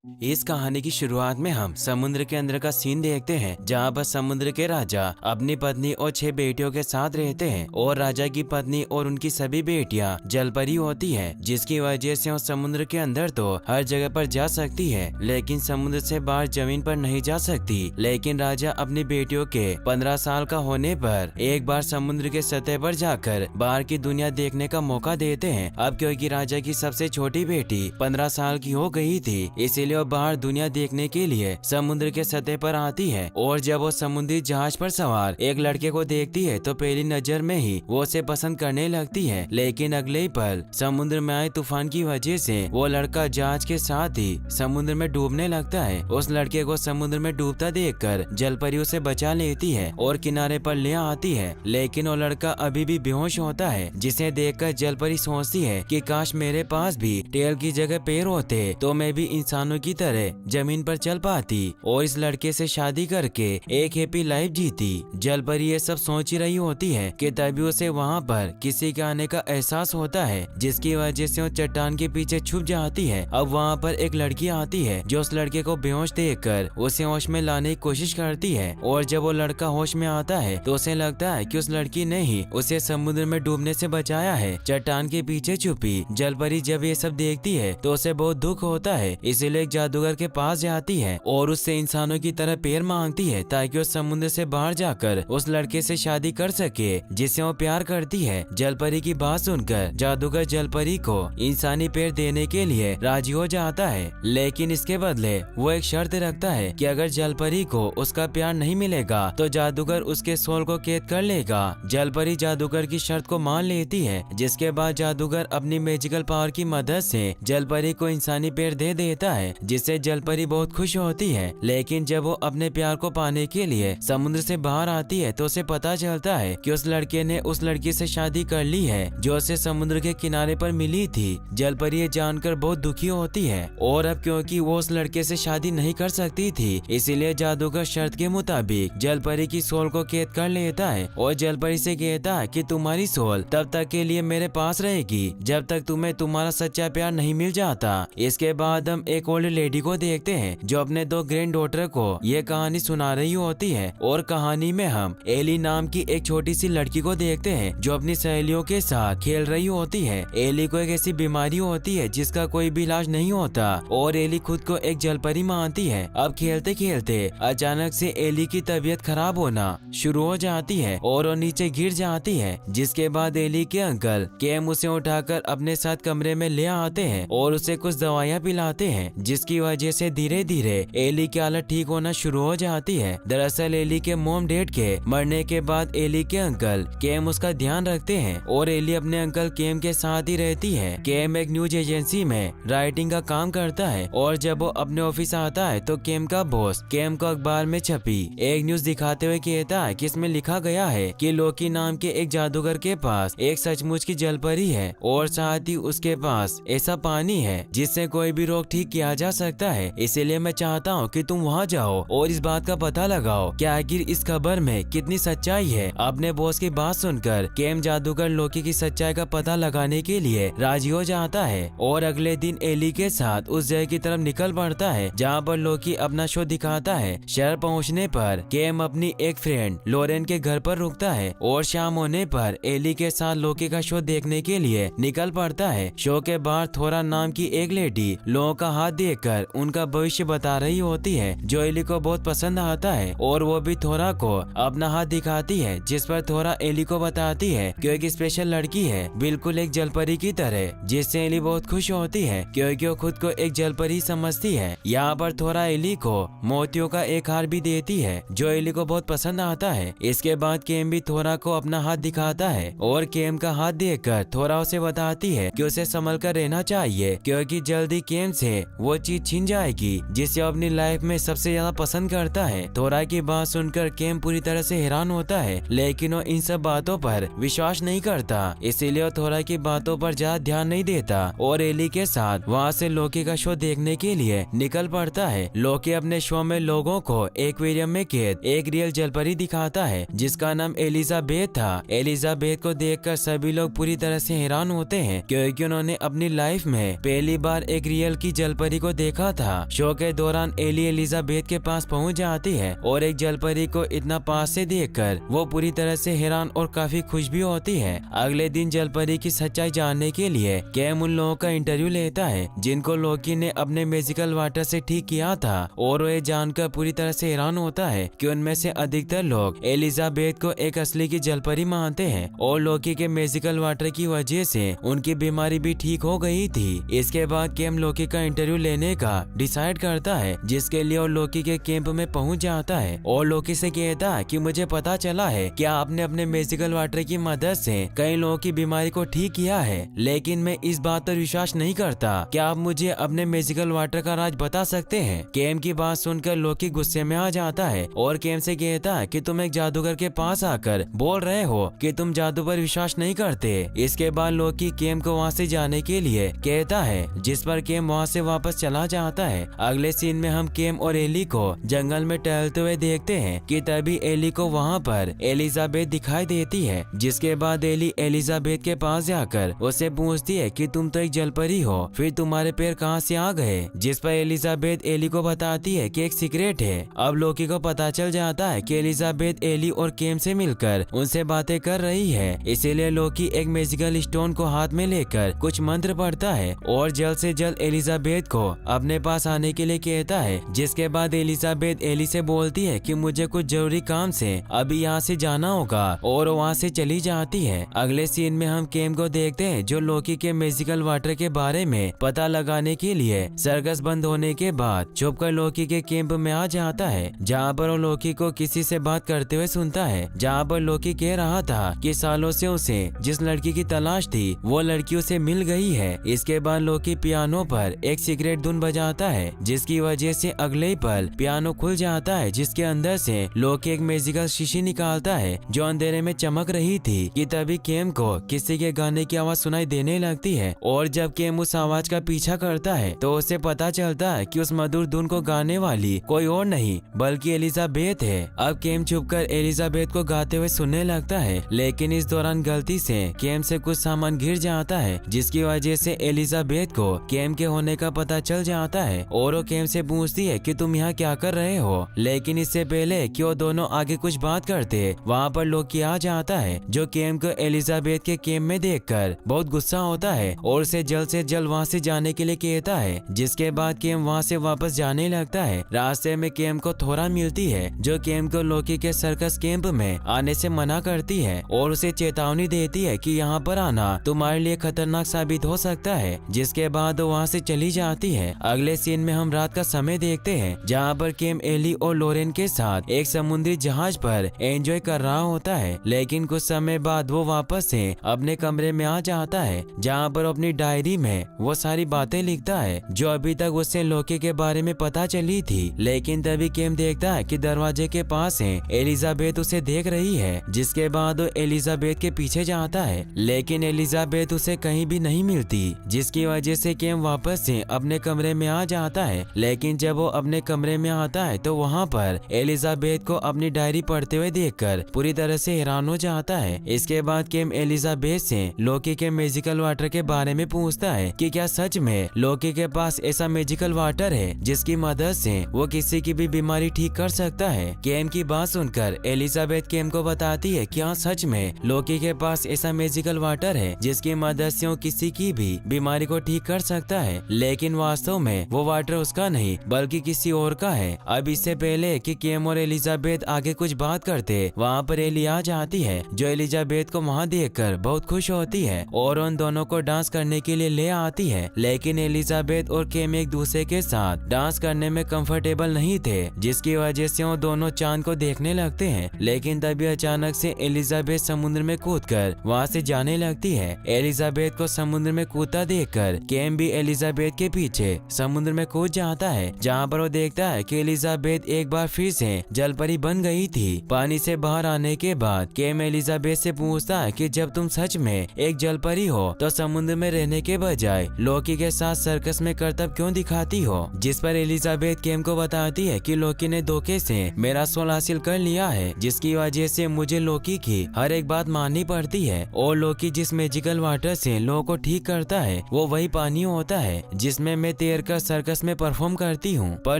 इस कहानी की शुरुआत में हम समुद्र के अंदर का सीन देखते हैं, जहाँ पर समुद्र के राजा अपनी पत्नी और 6 बेटियों के साथ रहते हैं और राजा की पत्नी और उनकी सभी बेटियां जलपरी होती हैं, जिसकी वजह से वो समुद्र के अंदर तो हर जगह पर जा सकती है, लेकिन समुद्र से बाहर जमीन पर नहीं जा सकती। लेकिन राजा अपनी बेटियों के 15 साल का होने पर एक बार समुद्र के सतह पर जाकर बाहर की दुनिया देखने का मौका देते हैं। अब क्योंकि राजा की सबसे छोटी बेटी 15 साल की हो गई थी, इसीलिए वो बाहर दुनिया देखने के लिए समुद्र के सतह पर आती है। और जब वो समुद्री जहाज पर सवार एक लड़के को देखती है तो पहली नजर में ही वो उसे पसंद करने लगती है, लेकिन अगले ही पल समुद्र में आए तूफान की वजह से वो लड़का जहाज के साथ ही समुद्र में डूबने लगता है। उस लड़के को समुद्र में डूबता देखकर जलपरी उसे बचा लेती है और किनारे पर ले आती है, लेकिन वो लड़का अभी भी बेहोश होता है, जिसे देखकर जलपरी सोचती है कि काश मेरे पास भी टेल की जगह पैर होते तो मैं भी इंसानों की तरह जमीन पर चल पाती और इस लड़के से शादी करके एक हैप्पी लाइफ जीती। जलपरी ये सब सोच ही रही होती है कि तभी उसे वहाँ पर किसी के आने का एहसास होता है, जिसकी वजह से वो चट्टान के पीछे छुप जाती है। अब वहाँ पर एक लड़की आती है जो उस लड़के को बेहोश देखकर उसे होश में लाने की कोशिश करती है, और जब वो लड़का होश में आता है तो उसे लगता है कि उस लड़की ने ही उसे समुद्र में डूबने से बचाया है, चट्टान के पीछे छुपी। जलपरी जब ये सब देखती है तो उसे बहुत दुख होता है, इसीलिए एक जादूगर के पास जाती है और उससे इंसानों की तरह पैर मांगती है ताकि वो समुद्र से बाहर जाकर उस लड़के से शादी कर सके जिससे वो प्यार करती है। जलपरी की बात सुनकर जादूगर जलपरी को इंसानी पैर देने के लिए राजी हो जाता है, लेकिन इसके बदले वो एक शर्त रखता है कि अगर जलपरी को उसका प्यार नहीं मिलेगा तो जादूगर उसके सोल को कैद कर लेगा। जलपरी जादूगर की शर्त को मान लेती है, जिसके बाद जादूगर अपनी मैजिकल पावर की मदद से जलपरी को इंसानी पैर दे देता है, जिससे जलपरी बहुत खुश होती है। लेकिन जब वो अपने प्यार को पाने के लिए समुद्र से बाहर आती है तो उसे पता चलता है कि उस लड़के ने उस लड़की से शादी कर ली है जो उसे समुद्र के किनारे पर मिली थी। जलपरी ये जानकर बहुत दुखी होती है और अब क्योंकि वो उस लड़के से शादी नहीं कर सकती थी, इसीलिए जादूगर शर्त के मुताबिक जलपरी की सोल को कैद कर लेता है और जलपरी से कहता है कि तुम्हारी सोल तब तक के लिए मेरे पास रहेगी जब तक तुम्हें तुम्हारा सच्चा प्यार नहीं मिल जाता। इसके बाद हम एक ओल्ड लेडी को देखते हैं जो अपने 2 ग्रैंड डॉटर को ये कहानी सुना रही होती है, और कहानी में हम एली नाम की एक छोटी सी लड़की को देखते हैं जो अपनी सहेलियों के साथ खेल रही होती है। एली को एक ऐसी बीमारी होती है जिसका कोई भी इलाज नहीं होता और एली खुद को एक जलपरी मानती है। अब खेलते खेलते अचानक से एली की तबीयत खराब होना शुरू हो जाती है और वो नीचे गिर जाती है, जिसके बाद एली के अंकल केम उसे उठाकर अपने साथ कमरे में ले आते हैं और उसे कुछ दवाइयाँ पिलाते हैं, जिसकी वजह से धीरे धीरे एली की हालत ठीक होना शुरू हो जाती है। दरअसल एली के मॉम डैड के मरने के बाद एली के अंकल केम उसका ध्यान रखते हैं और एली अपने अंकल केम के साथ ही रहती है। केम एक न्यूज एजेंसी में राइटिंग का काम करता है और जब वो अपने ऑफिस आता है तो केम का बॉस केम को अखबार में छपी एक न्यूज दिखाते हुए कहता है कि इसमें लिखा गया है कि लोकी नाम के एक जादूगर के पास एक सचमुच की जलपरी है और साथ ही उसके पास ऐसा पानी है जिससे कोई भी रोग ठीक किया जा सकता है। इसीलिए मैं चाहता हूँ कि तुम वहाँ जाओ और इस बात का पता लगाओ कि आखिर इस खबर में कितनी सच्चाई है। अपने बॉस की बात सुनकर केम जादूगर लोकी की सच्चाई का पता लगाने के लिए राजी हो जाता है और अगले दिन एली के साथ उस जगह की तरफ निकल पड़ता है जहाँ पर लोकी अपना शो दिखाता है। शहर पहुँचने पर केम अपनी एक फ्रेंड लोरेन के घर पर रुकता है और शाम होने पर एली के साथ लोकी का शो देखने के लिए निकल पड़ता है। शो के बाहर थोरा नाम की एक लेडी लोगों का हाथ देखकर उनका भविष्य बता रही होती है, जो एली को बहुत पसंद आता है और वो भी थोरा को अपना हाथ दिखाती है, जिस पर थोरा एली को बताती है कि एक स्पेशल लड़की है बिल्कुल एक जलपरी की तरह, जिससे एली बहुत खुश होती है क्योंकि वो खुद को एक जलपरी समझती है। यहाँ पर थोरा एली को मोतियों का एक हार भी देती है जो एली को बहुत पसंद आता है। इसके बाद केम भी थोरा को अपना हाथ दिखाता है और केम का हाथ देखकर थोरा उसे बताती है कि उसे संभल कर रहना चाहिए क्योंकि जल्दी केम से वो चीज छीन जाएगी जिसे वो अपनी लाइफ में सबसे ज्यादा पसंद करता है। थोरा की बात सुनकर केम पूरी तरह से हैरान होता है, लेकिन वो इन सब बातों पर विश्वास नहीं करता, इसीलिए वो थोरा की बातों पर ज्यादा ध्यान नहीं देता और एली के साथ वहाँ से लोकी का शो देखने के लिए निकल पड़ता है। लोकी अपने शो में लोगों को एक्वेरियम में कैद एक रियल जलपरी दिखाता है जिसका नाम एलिजाबेथ था। एलिजाबेथ को देखकर सभी लोग पूरी तरह से हैरान होते हैं क्योंकि उन्होंने अपनी लाइफ में पहली बार एक रियल की जलपरी को देखा था। शो के दौरान एली एलिजाबेथ के पास पहुंच जाती है और एक जलपरी को इतना पास से देखकर वो पूरी तरह से हैरान और काफी खुश भी होती है। अगले दिन जलपरी की सच्चाई जानने के लिए कैम उन लोगों का इंटरव्यू लेता है जिनको लोकी ने अपने मैजिकल वाटर से ठीक किया था, और वो ये जानकर पूरी तरह से हैरान होता है कि उनमें से अधिकतर लोग एलिजाबेथ को एक असली की जलपरी मानते हैं और लोकी के मैजिकल वाटर की वजह से उनकी बीमारी भी ठीक हो गई थी। इसके बाद कैम लोकी का इंटरव्यू लेने का डिसाइड करता है, जिसके लिए वो लोकी के कैंप में पहुंच जाता है और लोकी से कहता है कि मुझे पता चला है कि आपने अपने मैजिकल वाटर की मदद से कई लोगों की बीमारी को ठीक किया है, लेकिन मैं इस बात पर विश्वास नहीं करता। क्या आप मुझे अपने मैजिकल वाटर का राज बता सकते हैं? कैम की बात सुनकर लोकी गुस्से में आ जाता है और कैम से कहता है कि तुम एक जादूगर के पास आकर बोल रहे हो कि तुम जादू पर विश्वास नहीं करते। इसके बाद लोकी कैम को वहाँ से जाने के लिए कहता है, जिस पर कैम वहाँ से वापस चला जाता है। अगले सीन में हम कैम और एली को जंगल में टहलते हुए देखते हैं कि तभी एली को वहाँ पर एलिजाबेथ दिखाई देती है। जिसके बाद एली एलिजाबेथ के पास जाकर उससे पूछती है कि तुम तो एक जलपरी हो, फिर तुम्हारे पैर कहाँ से आ गए? जिस पर एलिजाबेथ एली को बताती है कि एक सीक्रेट है। अब लोकी को पता चल जाता है कि एलिजाबेथ एली और कैम से मिलकर उनसे बातें कर रही है, इसीलिए लोकी एक मैजिकल स्टोन को हाथ में लेकर कुछ मंत्र पढ़ता है और जल्द से जल्द एलिजाबेथ को अपने पास आने के लिए कहता है। जिसके बाद एलिजाबेथ एली से बोलती है कि मुझे कुछ जरूरी काम से अभी यहाँ से जाना होगा और वहाँ से चली जाती है। अगले सीन में हम कैम को देखते हैं जो लोकी के मैजिकल वाटर के बारे में पता लगाने के लिए सर्कस बंद होने के बाद छुपकर लोकी के कैंप में आ जाता है, जहाँ पर वो लोकी को किसी से बात करते हुए सुनता है, जहाँ पर लोकी कह रहा था कि सालों से उसे जिस लड़की की तलाश थी वो लड़की उसे मिल गई है। इसके बाद लोकी पियानो पर एक सीक्रेट धुन बजाता है, जिसकी वजह से अगले ही पल पियानो खुल जाता है, जिसके अंदर से लोकी एक मैजिकल शीशी निकालता है जो अंधेरे में चमक रही थी। कि तभी कैम को किसी के गाने की आवाज सुनाई देने लगती है और जब कैम उस आवाज का पीछा करता है तो उसे पता चलता है कि उस मधुर धुन को गाने वाली कोई और नहीं बल्कि एलिजाबेथ है। अब कैम छुपकर एलिजाबेथ को गाते हुए सुनने लगता है, लेकिन इस दौरान गलती से कैम से कुछ सामान गिर जाता है, जिसकी वजह से एलिजाबेथ को कैम के होने का पता चल जाता है और वो कैम से पूछती है कि तुम यहाँ क्या कर रहे हो। लेकिन इससे पहले कि वो दोनों आगे कुछ बात करते, वहाँ पर लोकी आ जाता है जो कैम को एलिजाबेथ के कैम में देखकर बहुत गुस्सा होता है और उसे जल्द से जल्द वहाँ से जाने के लिए कहता है। जिसके बाद कैम वहाँ से वापस जाने लगता है। रास्ते में कैम को थोड़ा मिलती है जो कैम को लोकी के सर्कस कैंप में आने से मना करती है और उसे चेतावनी देती है कि यहाँ पर आना तुम्हारे लिए खतरनाक साबित हो सकता है। जिसके बाद वो वहाँ से चली जाती है। अगले सीन में हम रात का समय देखते हैं, जहाँ पर कैम एली और लोरेन के साथ एक समुद्री जहाज पर एंजॉय कर रहा होता है, लेकिन कुछ समय बाद वो वापस से अपने कमरे में आ जाता है, जहाँ पर अपनी डायरी में वो सारी बातें लिखता है जो अभी तक उससे लोकी के बारे में पता चली थी। लेकिन तभी कैम देखता है कि दरवाजे के पास है एलिजाबेथ उसे देख रही है। जिसके बाद वो एलिजाबेथ के पीछे जाता है, लेकिन एलिजाबेथ उसे कहीं भी नहीं मिलती, जिसकी वजह से कैम वापस से अपने कमरे में आ जाता है। लेकिन जब वो अपने कमरे में आता है तो वहाँ पर एलिजाबेथ को अपनी डायरी पढ़ते हुए देखकर पूरी तरह से हैरान हो जाता है। इसके बाद कैम एलिजाबेथ से लोकी के मैजिकल वाटर के बारे में पूछता है कि क्या सच में लोकी के पास ऐसा मैजिकल वाटर है जिसकी मदद से वो किसी की भी बीमारी ठीक कर सकता है। कैम की बात सुनकर एलिजाबेथ कैम को बताती है कि हाँ सच में लोकी के पास ऐसा मैजिकल वाटर है जिसकी मदद से वो किसी की भी बीमारी को ठीक कर सकता है, लेकिन वास्तव में वो वाटर उसका नहीं बल्कि किसी और का है। अब इससे पहले कि कैम और एलिजाबेथ आगे कुछ बात करते, वहाँ पर एली आ जाती है जो एलिजाबेथ को वहाँ देखकर बहुत खुश होती है और उन दोनों को डांस करने के लिए ले आती है। लेकिन एलिजाबेथ और कैम एक दूसरे के साथ डांस करने में कंफर्टेबल नहीं थे, जिसकी वजह से वो दोनों चांद को देखने लगते हैं। लेकिन तभी अचानक से एलिजाबेथ समुद्र में कूदकर वहाँ से जाने लगती है। एलिजाबेथ को समुद्र में कूदता देखकर कैम भी एलिजाबेथ के पीछे समुद्र में कूद जाता है, जहाँ पर वो देखता है कि एलिजाबेथ एक बार फिर से जलपरी बन गई थी। पानी से बाहर आने के बाद कैम एलिजाबेथ से पूछता है कि जब तुम सच में एक जलपरी हो तो समुद्र में रहने के बजाय लोकी के साथ सर्कस में करतब क्यों दिखाती हो। जिस पर एलिजाबेथ कैम को बताती है कि लोकी ने धोखे से मेरा सोल हासिल कर लिया है, जिसकी वजह से मुझे लोकी की हर एक बात माननी पड़ती है और लोकी जिस मैजिकल वाटर से लोगों को ठीक करता है वो वही पानी होता है जिसमें मैं तैर कर सर्कस में परफॉर्म करती हूँ। पर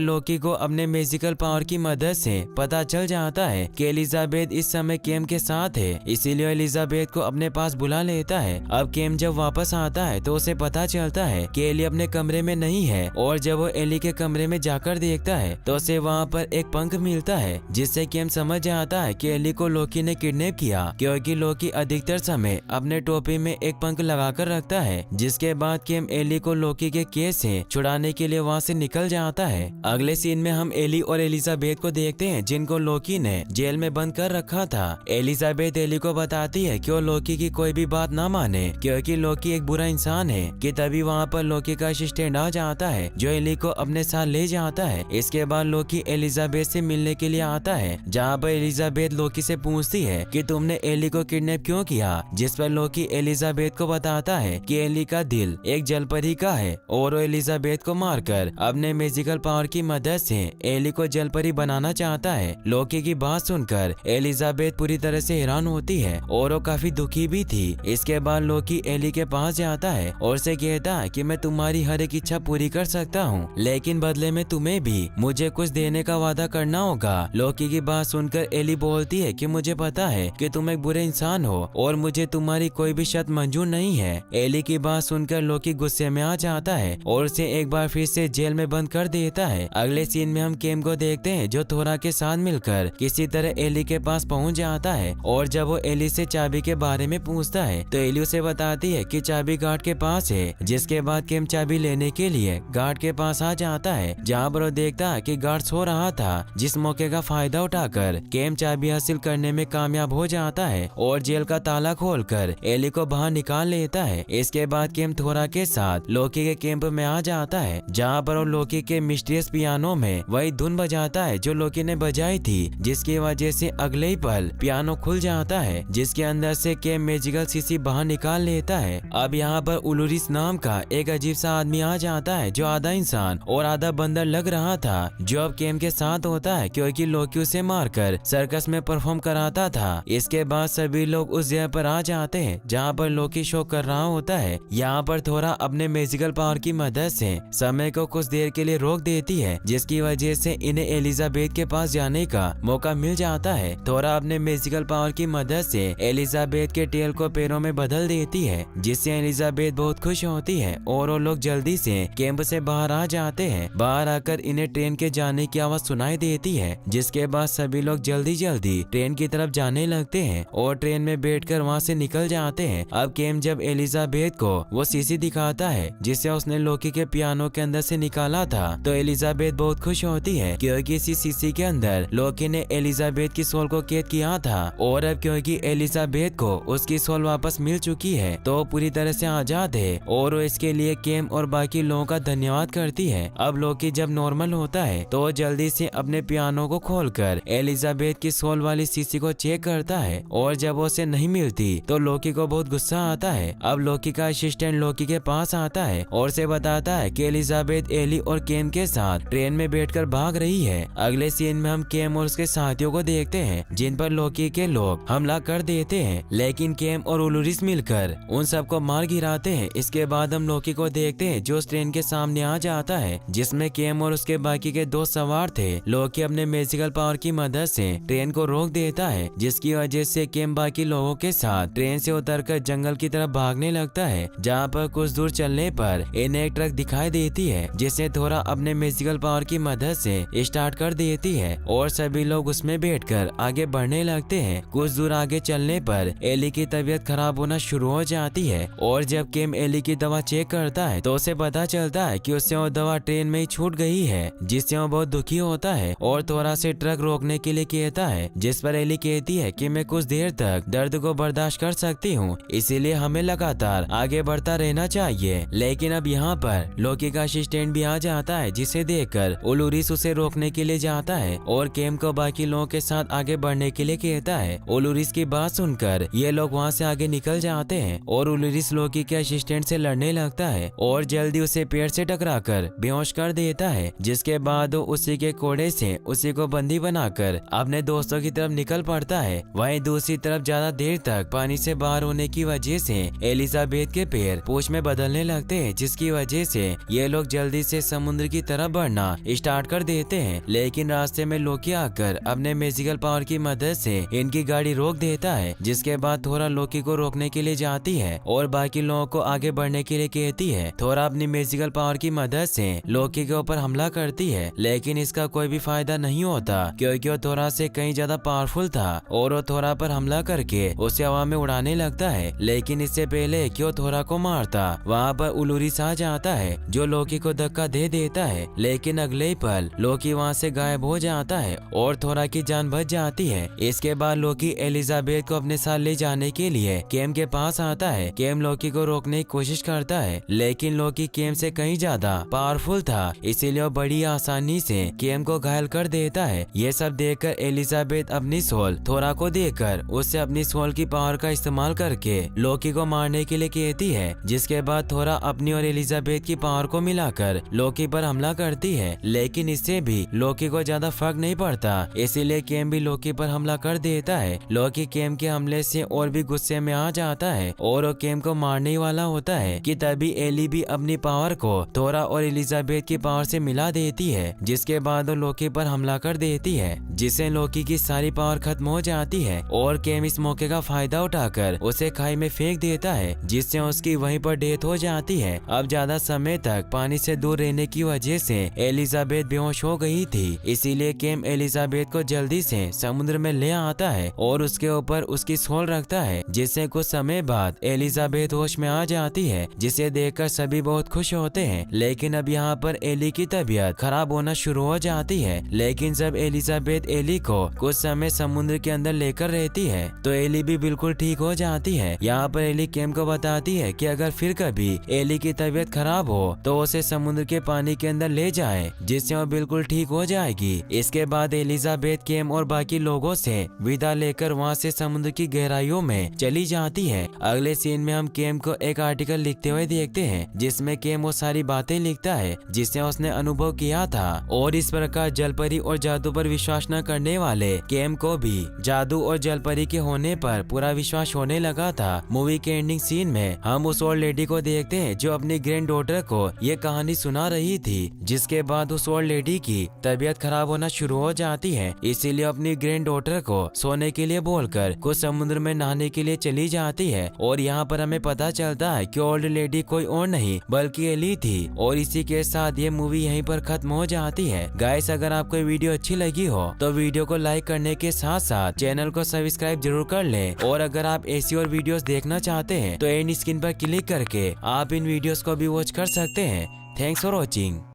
लोकी को अपने मैजिकल पावर की मदद से पता चल जाता है कि एलिजाबेथ इस समय केम के साथ है, इसीलिए एलिजाबेथ को अपने पास बुला लेता है। अब केम जब वापस आता है तो उसे पता चलता है कि एली अपने कमरे में नहीं है, और जब वो एली के कमरे में जाकर देखता है तो उसे वहाँ पर एक पंख मिलता है, जिससे केम समझ जाता है कि एली को लोकी ने किडनैप किया, क्योंकि लोकी अधिकतर समय अपने टोपी में एक पंख लगाकर रखता है। जिसके बाद केम एली को लोकी के केस से छुड़ाने के लिए वहाँ से निकल जाता है। अगले सीन में हम एली और एलिजाबेथ को देखते हैं, जिनको लोकी ने जेल में बंद कर रखा था। एलिजाबेथ एली को बताती है कि वो लोकी की कोई भी बात ना माने, क्योंकि लोकी एक बुरा इंसान है। कि तभी वहाँ पर लोकी का असिस्टेंट आ जाता है, जो एली को अपने साथ ले जाता है। इसके बाद लोकी एलिजाबेथ से मिलने के लिए आता है, जहाँ पर एलिजाबेथ लोकी से पूछती है कि तुमने एली को किडनैप क्यों किया। जिस पर लोकी एलिजाबेथ को बताता है कि एली का दिल एक जलपरी का है, और वो एलिजाबेथ को मारकर अपने मैजिकल पावर की मदद से एली को जलपरी बनाना चाहता है। लोकी की बात सुनकर एलिजाबेथ पूरी तरह से हैरान होती है, और वो काफी दुखी भी थी। इसके बाद लोकी एली के पास जाता है और उसे कहता है कि मैं तुम्हारी हर एक इच्छा पूरी कर सकता हूँ, लेकिन बदले में तुम्हें भी मुझे कुछ देने का वादा करना होगा। लोकी की बात सुनकर एली बोलती है कि मुझे पता है कि तुम एक बुरे इंसान हो, और मुझे तुम्हारी कोई भी शर्त मंजूर नहीं है। एली की बात सुनकर लोकी गुस्से में आ जाता है और उसे एक बार फिर से जेल में बंद कर देता है। अगले सीन में हम केम को देखते हैं, जो थोरा के साथ मिलकर किसी तरह एली के पास पहुंच जाता है, और जब वो एली से चाबी के बारे में पूछता है तो एली उसे बताती है कि चाबी गार्ड के पास है। जिसके बाद केम चाबी लेने के लिए गार्ड के पास आ जाता है, जहाँ पर वो देखता है कि गार्ड सो रहा था। जिस मौके का फायदा उठाकर केम चाबी हासिल करने में कामयाब हो जाता है और जेल का ताला खोलकर एली को बाहर निकाल लेता है। इसके बाद केम थोरा के साथ लोकी के कैंप में आ जाता है, जहाँ पर वो लोकी के मिस्टीरियस पियानो में वही धुन बजाता है जो लोकी ने बजाई थी, जिसकी वजह से अगले ही पल पियानो खुल जाता है, जिसके अंदर से केम मैजिकल सीसी बाहर निकाल लेता है। अब यहाँ पर उलूरिस नाम का एक अजीब सा आदमी आ जाता है, जो आधा इंसान और आधा बंदर लग रहा था, जो अब केम के साथ होता है क्योंकि लोकी उसे मारकर सर्कस में परफॉर्म कराता था। इसके बाद सभी लोग उस जगह पर आ जाते हैं जहाँ पर लोकी शो कर रहा होता है। यहाँ पर थोड़ा अपने मैजिकल पावर की मदद से समय को कुछ देर के लिए रोक देती है, जिसकी वजह से इन्हें एलिजाबेथ के पास जाने का मौका मिल जाता है। थोड़ा अपने मैजिकल पावर की मदद से एलिजाबेथ के टेल को पैरों में बदल देती है, जिससे एलिजाबेथ बहुत खुश होती है और वो लोग जल्दी से कैंप से बाहर आ जाते हैं। बाहर आकर इन्हें ट्रेन के जाने की आवाज सुनाई देती है, जिसके बाद सभी लोग जल्दी जल्दी ट्रेन की तरफ जाने लगते हैं और ट्रेन में बैठकर वहाँ से निकल जाते हैं। अब केम जब एलिजाबेथ को वो सीसी दिखाता है जिसे उसने लोकी के पियानो के अंदर से निकाला था, तो एलिजाबेथ बहुत खुश होती है क्योंकि इसी सीसी के अंदर लोकी ने एलिजाबेथ की सोल को कैद किया था, और अब क्योंकि एलिजाबेथ को उसकी सोल वापस मिल चुकी है तो पूरी तरह से आजाद है, और वो इसके लिए केम और बाकी लोगों का धन्यवाद करती है। अब लोकी जब नॉर्मल होता है तो जल्दी से अपने पियानो को खोलकर एलिजाबेथ की सोल वाली सीसी को चेक करता है, और जब उसे नहीं मिलती तो लोकी को बहुत गुस्सा आता है। अब लोकी का असिस्टेंट लोकी के पास आता है और उसे बताता है कि एलिजाबेथ एली और केम के साथ ट्रेन में बैठकर भाग रही है। अगले सीन में हम केम और उसके साथियों को देखते हैं, जिन पर लोकी के लोग हमला कर देते हैं, लेकिन केम और उलूरिस मिलकर उन सबको मार गिराते हैं। इसके बाद हम लोकी को देखते हैं जो उस ट्रेन के सामने आ जाता है, जिसमें केम और उसके बाकी के दोस्त सवार थे। लोकी अपने मैजिकल पावर की मदद से ट्रेन को रोक देता है, जिसकी वजह से केम बाकी लोगों के साथ ट्रेन से उतरकर जंगल की तरफ भागने लगता है, जहाँ पर कुछ दूर चलने पर इन्हें एक ट्रक दिखाई देती है, जिसे थोड़ा अपने मैजिकल पावर की मदद से स्टार्ट कर देती है और सभी लोग उसमें बैठकर आगे बढ़ने लगते हैं। कुछ दूर आगे चलने पर एली की तबीयत खराब होना शुरू हो जाती है, और जब केम एली की दवा चेक करता है तो उसे पता चलता है कि उससे वो दवा ट्रेन में ही छूट गई है, जिससे वो बहुत दुखी होता है और थोड़ा से ट्रक रोकने के लिए कहता है, जिस पर एली कहती है कि मैं कुछ देर तक दर्द को बर्दाश्त कर सकती हूँ, इसीलिए हमें लगातार आगे बढ़ता रहना चाहिए। लेकिन अब यहाँ पर लोकी का असिस्टेंट भी आ जाता है, जिसे देखकर उलूरिस उसे रोकने के लिए जाता है और केम को बाकी लोगों के साथ आगे बढ़ने के लिए कहता है। उलूरिस की बात सुनकर ये लोग वहाँ से आगे निकल जाते हैं और उलूरिस लोकी के असिस्टेंट से लड़ने लगता है और जल्दी उसे पेड़ से टकराकर बेहोश कर देता है, जिसके बाद वो उसी के कोड़े से उसी को बंदी बनाकर अपने दोस्तों की तरफ निकल पड़ता है। वहीं दूसरी तरफ ज्यादा देर तक पानी से बाहर होने की वजह से एलिजाबेथ के पैर पूंछ में बदलने लगते हैं, जिसकी वजह से से ये लोग जल्दी से समुद्र की तरफ बढ़ना स्टार्ट कर देते हैं, लेकिन रास्ते में लोकी आकर अपने मैजिकल पावर की मदद से इनकी गाड़ी रोक देता है। जिसके बाद थोरा लोकी को रोकने के लिए जाती है और बाकी लोगों को आगे बढ़ने के लिए कहती है। थोरा अपनी मैजिकल पावर की मदद से लोकी के ऊपर हमला करती है, लेकिन इसका कोई भी फायदा नहीं होता क्योंकि वो थोरा से कहीं ज्यादा पावरफुल था और वो थोरा पर हमला करके उसे हवा में उड़ाने लगता है। लेकिन इससे पहले कि वो थोरा को मारता, वहाँ पर उलूरिस आ जाता है जो लोकी को धक्का दे देता है, लेकिन अगले ही पल लोकी वहाँ से गायब हो जाता है और थोरा की जान बच जाती है। इसके बाद लोकी एलिजाबेथ को अपने साथ ले जाने के लिए केम के पास आता है। केम लोकी को रोकने की कोशिश करता है, लेकिन लोकी केम से कहीं ज्यादा पावरफुल था, इसीलिए वो बड़ी आसानी से केम को घायल कर देता है। ये सब देखकर एलिजाबेथ अपनी सोल थोरा को देकर उससे अपनी सोल की पावर का इस्तेमाल करके लोकी को मारने के लिए कहती है। जिसके बाद थोरा अपनी और एलिजाबेथ की पावर को मिलाकर लोकी पर हमला करती है, लेकिन इससे भी लोकी को ज्यादा फर्क नहीं पड़ता, इसीलिए केम भी लोकी पर हमला कर देता है। लोकी केम के हमले से और भी गुस्से में आ जाता है और वो केम को मारने वाला होता है कि तभी एली भी अपनी पावर को थोरा और एलिजाबेथ की पावर से मिला देती है। जिसके बाद वो लोकी पर हमला कर देती है, जिससे लोकी की सारी पावर खत्म हो जाती है और केम इस मौके का फायदा उठाकर उसे खाई में फेंक देता है, जिससे उसकी वहीं पर डेथ हो जाती है। अब ज्यादा समय तक पानी से दूर रहने की वजह से एलिजाबेथ बेहोश हो गई थी, इसीलिए केम एलिजाबेथ को जल्दी से समुद्र में ले आता है और उसके ऊपर उसकी सोल रखता है, जिससे कुछ समय बाद एलिजाबेथ होश में आ जाती है, जिसे देखकर सभी बहुत खुश होते हैं। लेकिन अब यहाँ पर एली की तबीयत खराब होना शुरू हो जाती है। लेकिन जब एलिजाबेथ एली को कुछ समय समुद्र के अंदर लेकर रहती है तो एली भी बिल्कुल ठीक हो जाती है। यहाँ पर एली केम को बताती है कि अगर फिर कभी एली की तबीयत खराब हो तो उसे समुद्र के पानी के अंदर ले जाए, जिससे वो बिल्कुल ठीक हो जाएगी। इसके बाद एलिजाबेथ केम और बाकी लोगों से विदा लेकर वहाँ से समुद्र की गहराइयों में चली जाती है। अगले सीन में हम केम को एक आर्टिकल लिखते हुए देखते हैं, जिसमें केम वो सारी बातें लिखता है जिसे उसने अनुभव किया था, और इस प्रकार जलपरी और जादू पर विश्वास न करने वाले केम को भी जादू और जलपरी के होने पर पूरा विश्वास होने लगा था। मूवी के एंडिंग सीन में हम उस ओल्ड लेडी को देखते हैं जो अपनी ग्रैंड डॉटर को ये कहानी सुना रही थी। जिसके बाद उस ओल्ड लेडी की तबीयत खराब होना शुरू हो जाती है, इसीलिए अपनी ग्रैंड डॉटर को सोने के लिए बोलकर कुछ समुद्र में नहाने के लिए चली जाती है। और यहाँ पर हमें पता चलता है कि ओल्ड लेडी कोई और नहीं बल्कि एली थी। और इसी के साथ ये मूवी यहीं पर खत्म हो जाती है। गाइस, अगर आपको वीडियो अच्छी लगी हो तो वीडियो को लाइक करने के साथ साथ चैनल को सब्सक्राइब जरूर कर लें। और अगर आप ऐसी और वीडियोस देखना चाहते हैं तो एंड स्क्रीन पर क्लिक करके आप इन वीडियोस को भी वॉच कर सकते हैं। Thanks for watching.